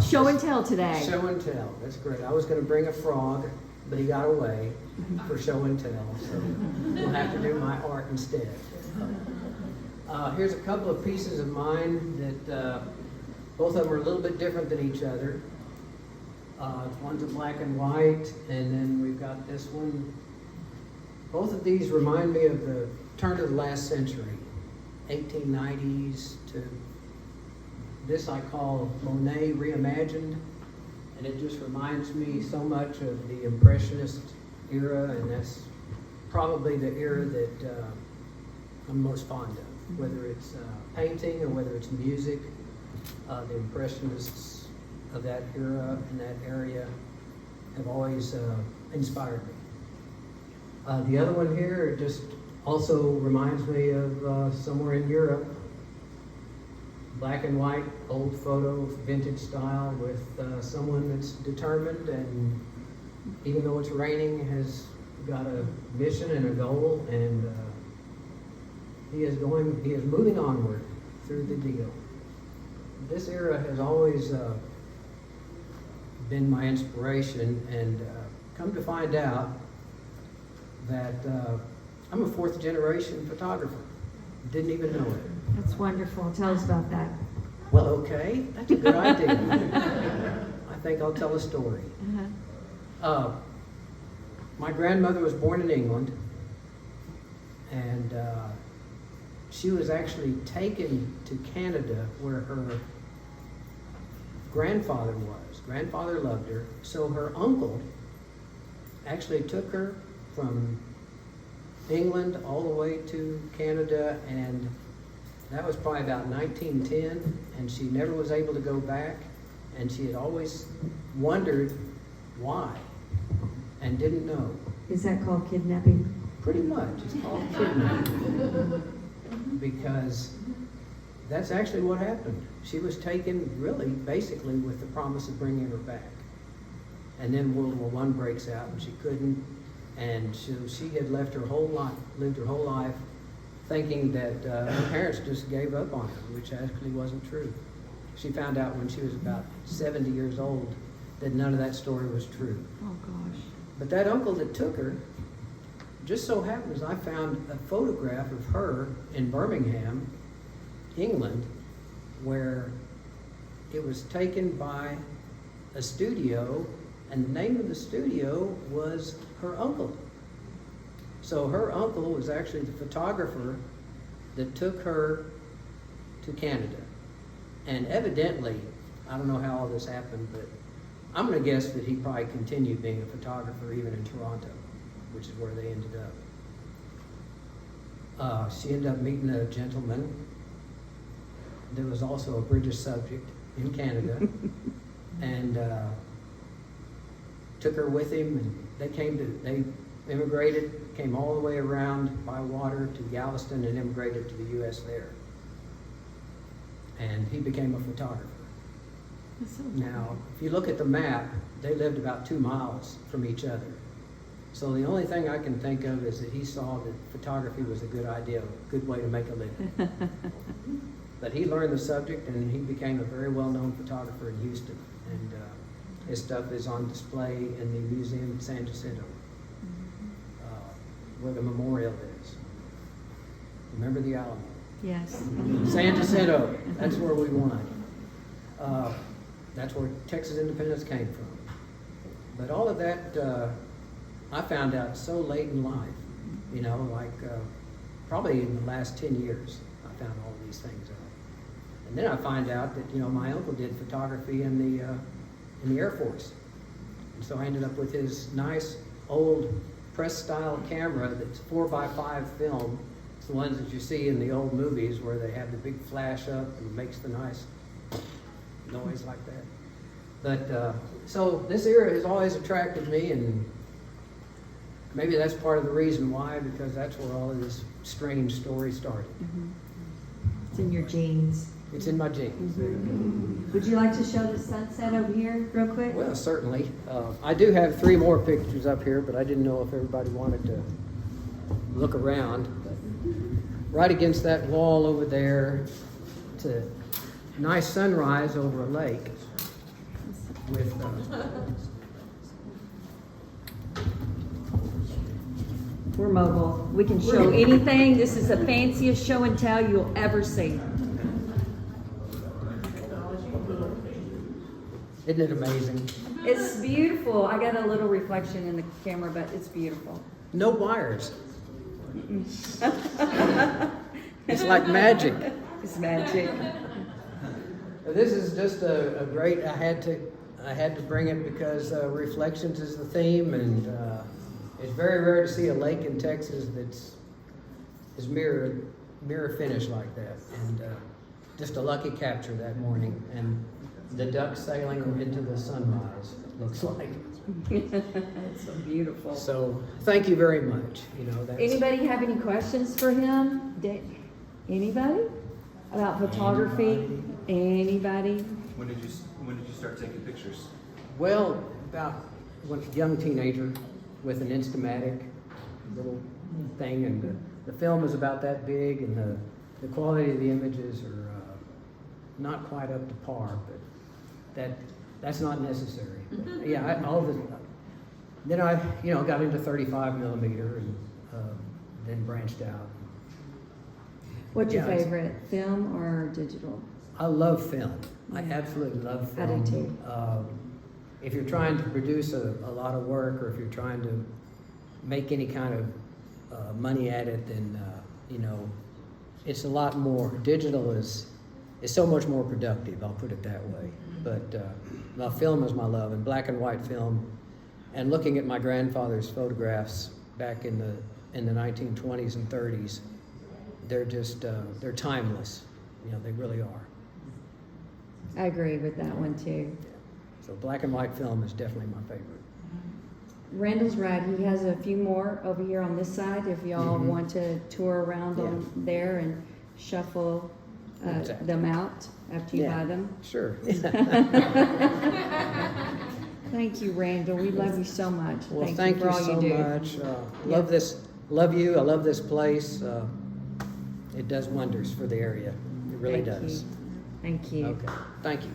Show and tell today. Show and tell, that's great. I was gonna bring a frog, but he got away for show and tell, so we'll have to do my art instead. Here's a couple of pieces of mine that both of them are a little bit different than each other. One's a black and white, and then we've got this one. Both of these remind me of the turn of the last century, 1890s to this I call Monet reimagined, and it just reminds me so much of the Impressionist era, and that's probably the era that I'm most fond of, whether it's painting or whether it's music. The Impressionists of that era and that area have always inspired me. The other one here just also reminds me of somewhere in Europe. Black and white, old photo, vintage style with someone that's determined, and even though it's raining, has got a mission and a goal, and he is moving onward through the deal. This era has always been my inspiration, and come to find out that I'm a fourth generation photographer. Didn't even know it. That's wonderful. Tell us about that. Well, okay, that's a good idea. I think I'll tell a story. My grandmother was born in England, and she was actually taken to Canada where her grandfather was. Grandfather loved her, so her uncle actually took her from England all the way to Canada, and that was probably about 1910, and she never was able to go back, and she had always wondered why and didn't know. Is that called kidnapping? Pretty much, it's called kidnapping. Because that's actually what happened. She was taken really basically with the promise of bringing her back. And then World War I breaks out and she couldn't, and she had lived her whole life thinking that her parents just gave up on her, which actually wasn't true. She found out when she was about 70 years old that none of that story was true. Oh gosh. But that uncle that took her, just so happens I found a photograph of her in Birmingham, England, where it was taken by a studio, and the name of the studio was her uncle. So her uncle was actually the photographer that took her to Canada. And evidently, I don't know how all this happened, but I'm going to guess that he probably continued being a photographer even in Toronto, which is where they ended up. She ended up meeting a gentleman. There was also a British subject in Canada, and took her with him, and they immigrated, came all the way around by water to Galveston and immigrated to the U.S. there. And he became a photographer. Now, if you look at the map, they lived about 2 miles from each other. So the only thing I can think of is that he saw that photography was a good idea, a good way to make a living. But he learned the subject, and he became a very well-known photographer in Houston. And his stuff is on display in the museum in San Jacinto, where the memorial is. Remember the Alamo? Yes. San Jacinto, that's where we won. That's where Texas independence came from. But all of that, I found out so late in life, you know, like probably in the last 10 years, I found all these things out. And then I find out that, you know, my uncle did photography in the Air Force. And so I ended up with his nice old press-style camera that's 4x5 film. It's the ones that you see in the old movies where they have the big flash up and makes the nice noise like that. But so this era has always attracted me, and maybe that's part of the reason why, because that's where all of this strange story started. It's in your genes. It's in my genes. Would you like to show the sunset over here real quick? Well, certainly. I do have 3 more pictures up here, but I didn't know if everybody wanted to look around. Right against that wall over there, it's a nice sunrise over a lake. with, We're mobile. We can show anything. This is the fanciest show and tell you'll ever see. isn't it amazing? It's beautiful. I got a little reflection in the camera, but it's beautiful. No wires. It's like magic. It's magic. This is just a great, I had to bring it because reflections is the theme, and it's very rare to see a lake in Texas is mirror finish like that, and just a lucky capture that morning, and the ducks sailing into the sunrise, looks like. It's so beautiful. So thank you very much. Anybody have any questions for him? Anybody? About photography? Anybody? When did you start taking pictures? Well, about when a young teenager with an Instamatic little thing, and the film is about that big, and the quality of the images are not quite up to par, but that's not necessary. But, yeah, then I got into 35 millimeter and then branched out. What's your Yeah, it's- favorite, film or digital? I love film. I Yeah. absolutely love I film. do too. If you're trying to produce a lot of work, or if you're trying to make any kind of money at it, then it's a lot more. Digital is so much more productive. I'll put it that way. But film is my love, and black and white film. And looking at my grandfather's photographs back in the 1920s and 30s, they're just they're timeless. They really are. I agree with that one too. So black and white film is definitely my favorite. Randall's right. He has a few more over here on this side if y'all Mhm. want to tour around Yeah. on there and shuffle Exactly. them out after you buy them. Sure. Thank you, Randall. We love you so much. Well, thank thank you for you all so you do. much. Love this. Love you. I love this place. It does wonders for the area. It really Thank does. you. Thank you. Okay. Thank you.